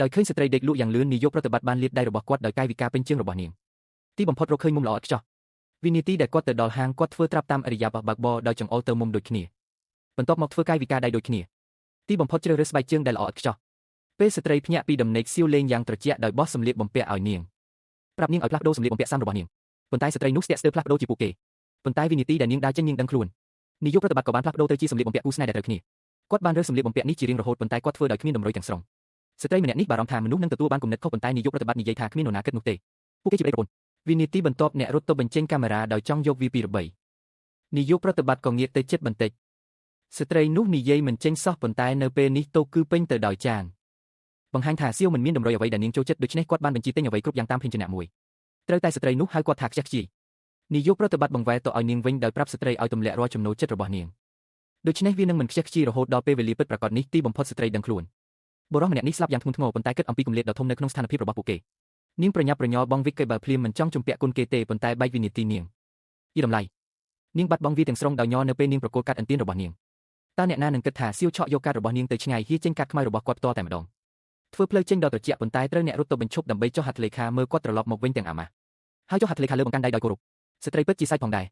ដោយឃើញស្ត្រីដេកលក់យ៉ាងលឿននាយកប្រតិបត្តិបានលាតដៃរបស់គាត់ដោយកាយវិការពេញជើងរបស់នាងទីបំផុតរកឃើញមុំល្អឥតខ្ចោះវិនាទីដែលគាត់ទៅដល់ហាងគាត់ធ្វើត្រាប់តាមឥរិយាបថបើកបរដោយចង្អុលទៅមុំដូចគ្នាបន្ទាប់មកធ្វើកាយវិការដៃដូចគ្នាទីបំផុតជ្រើសរើសស្បែកជើងដែលល្អឥតខ្ចោះពេលស្ត្រីភ្ញាក់ពីដំណេកសៀវលេងយ៉ាងត្រជាក់ដោយបោះសម្លៀកបំពាក់ឲ្យនាងប្រាប់នាងឲ្យផ្លាស់ប្ដូរសម្លៀកបំពាក់សាមរបស់នាងប៉ុន្តែស្ត្រីនោះស្ទាក់ស្ទើរផ្លាស់ប្ដូរជាពួកគេប៉ុន្តែវិនាទីដែលនាងដើរចេញនាងដឹងខ្លួននាយកប្រតិបត្តិក៏បានផ្លាស់ប្ដូរទៅជាសម្លៀកបំពាក់គូស្នេហ៍ដែលត្រូវគ្នាគាត់បានរើសសម្លៀកបំពាក់នេះជារៀងរហូតប៉ុន្តែគាត់ធ្វើដោយគ្មានតម្រុយទាំងស្រុងស្ត្រីម្នាក់នេះបារម្ភថាមនុស្សនឹងទទួលបានគំនិតខុសប៉ុន្តែនាយកប្រតិបត្តិនិយាយថាគ្មាននរណាគិតនោះទេពួកគេជាប្តីប្រពន្ធវិនាទីបន្ទាប់អ្នករត់ទៅបញ្ចេញកាមេរ៉ាដោយចង់យកវាពីរបីនាយកប្រតិបត្តិក៏ងាកទៅជិតបន្តិចស្ត្រីនោះនិយាយមិនចេញសោះប៉ុន្តែនៅពេលនេះតូគឺពេញទៅដោយចានបង្ហាញថាសៀវមិនមានតម្រុយអ្វីដែលនាងចូលចិត្តដូច្នេះគាត់បានបញ្ជាទិញអ្វីគ្រប់យ៉ាងតាមភេជ្ជៈមួយត្រូវតែស្ត្រីនោះហៅគាត់ថាខ្ជះខ្ជាយនាយកប្រតិបត្តិបង្វែរទៅឲ្យនាងវិញដោយប្រាប់ស្ត្រីឲ្យទម្លាក់រាល់ចំណូលចិត្តរបស់នាងដូច្នេះវានឹងមិនខ្ជះខ្ជាយរហូតដល់ពេលវេលាពិតប្រាកដនេះទីបំផុតស្ត្រីដឹងខ្លួនបុរសម្នាក់នេះស្លាប់យ៉ាងធ្ងន់ធ្ងរប៉ុន្តែគិតអំពីគម្លាតដ៏ធំនៅក្នុងស្ថានភាពរបស់ពួកគេនាងប្រញាប់ប្រញាល់បងវិកគេបើភ្លាមមិនចង់ជំពាក់គុណគេទេប៉ុន្តែបែកវិនាទីនាងយីតម្លៃនាងបាត់បង់វាទាំងស្រុងដោយញ័រនៅពេលនាងប្រគល់កាត់អន្ទានរបស់នាងតើអ្នកណានឹងគិតថាសៀវឆក់យកកាត់របស់នាងទៅឆ្ងាយហៀចេញកាត់ខ្មៅរបស់គាត់ផ្ទាល់តែម្ដងធ្វើផ្លូវចេញដល់ត្រជាក់ប៉ុន្តែត្រូវអ្នករត់ទៅបញ្ឈប់ដើម្បីចុះហត្ថលេខាមើលគាត់ត្រឡប់មកវិញទាំងអាម៉ាស់ហើយចុះហត្ថលេខាលើបង្កាន់ដៃដោយគោរពស្ត្រីពិតជាសាច់ផងដែរ